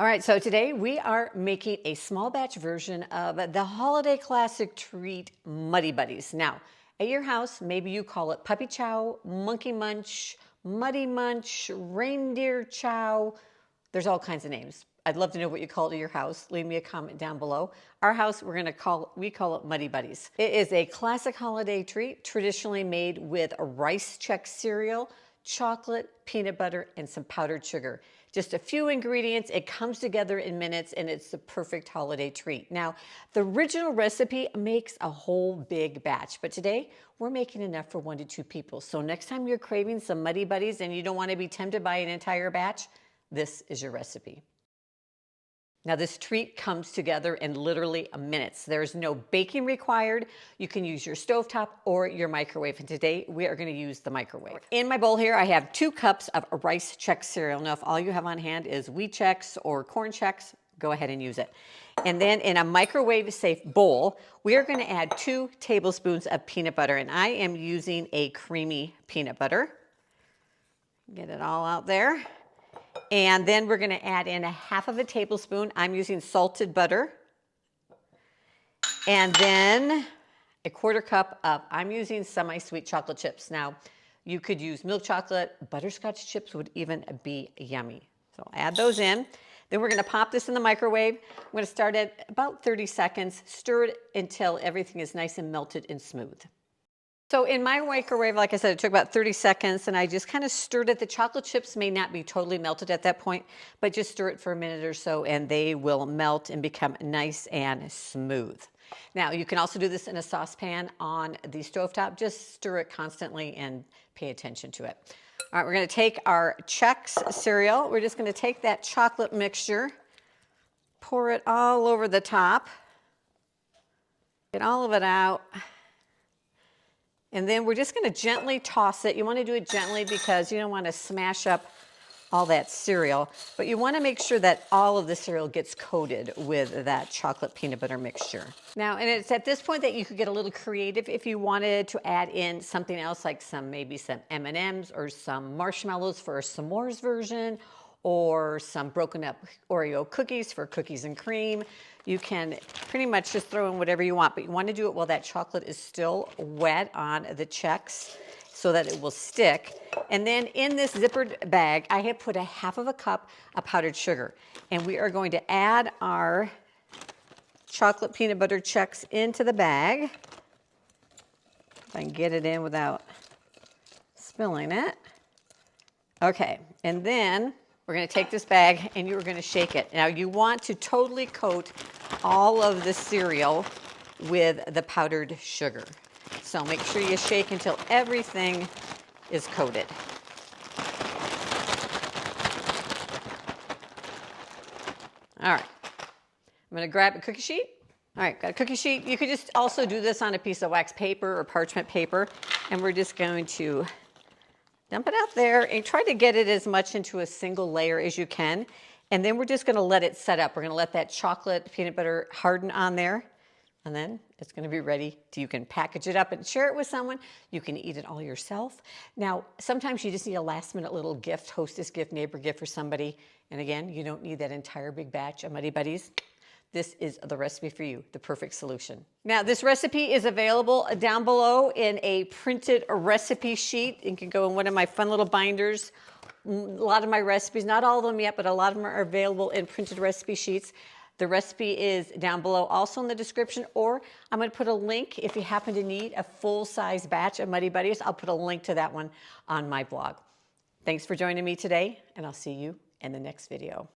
All right, so today we are making a small batch version of the holiday classic treat, Muddy Buddies. Now, at your house, maybe you call it puppy chow, monkey munch, muddy munch, reindeer chow. There's all kinds of names. I'd love to know what you call it at your house. Leave me a comment down below. Our house, we call it Muddy Buddies. It is a classic holiday treat, traditionally made with a Rice Chex cereal, chocolate, peanut butter, and some powdered sugar. Just a few ingredients, it comes together in minutes, and it's the perfect holiday treat. Now, the original recipe makes a whole big batch, but today we're making enough for 1 to 2 people. So next time you're craving some Muddy Buddies and you don't want to be tempted by an entire batch, this is your recipe. Now this treat comes together in literally minutes. There's no baking required. You can use your stovetop or your microwave. And today we are going to use the microwave. In my bowl here, I have 2 cups of Rice Chex cereal. Now if all you have on hand is Wheat Chex or Corn Chex, go ahead and use it. And then in a microwave safe bowl, we are going to add 2 tablespoons of peanut butter. And I am using a creamy peanut butter. Get it all out there. And then we're going to add in 1/2 tablespoon. I'm using salted butter. And then 1/4 cup of, I'm using semi-sweet chocolate chips. Now, you could use milk chocolate, butterscotch chips would even be yummy. So add those in. Then we're going to pop this in the microwave. I'm going to start at about 30 seconds. Stir it until everything is nice and melted and smooth. So in my microwave, like I said, it took about 30 seconds, and I just kind of stirred it. The chocolate chips may not be totally melted at that point, but just stir it for a minute or so, and they will melt and become nice and smooth. Now, you can also do this in a saucepan on the stovetop. Just stir it constantly and pay attention to it. All right, we're going to take our Chex cereal. We're just going to take that chocolate mixture, pour it all over the top, get all of it out. And then we're just going to gently toss it. You want to do it gently because you don't want to smash up all that cereal, but you want to make sure that all of the cereal gets coated with that chocolate peanut butter mixture. Now, and it's at this point that you could get a little creative if you wanted to add in something else, like maybe some M&Ms or some marshmallows for a s'mores version, or some broken up Oreo cookies for cookies and cream. You can pretty much just throw in whatever you want, but you want to do it while that chocolate is still wet on the Chex so that it will stick. And then in this zippered bag, I have put 1/2 cup of powdered sugar. And we are going to add our chocolate peanut butter Chex into the bag. If I can get it in without spilling it. Okay, and then we're going to take this bag and you're going to shake it. Now you want to totally coat all of the cereal with the powdered sugar. So make sure you shake until everything is coated. All right, I'm going to grab a cookie sheet. All right, got a cookie sheet. You could just also do this on a piece of wax paper or parchment paper. And we're just going to dump it out there and try to get it as much into a single layer as you can. And then we're just going to let it set up. We're going to let that chocolate peanut butter harden on there. And then it's going to be ready you can package it up and share it with someone. You can eat it all yourself. Now, sometimes you just need a last minute little gift, hostess gift, neighbor gift for somebody. And again, you don't need that entire big batch of Muddy Buddies. This is the recipe for you, the perfect solution. Now, this recipe is available down below in a printed recipe sheet. It can go in one of my fun little binders. A lot of my recipes, not all of them yet, but a lot of them are available in printed recipe sheets. The recipe is down below, also in the description, or I'm going to put a link if you happen to need a full-size batch of Muddy Buddies. I'll put a link to that one on my blog. Thanks for joining me today, and I'll see you in the next video.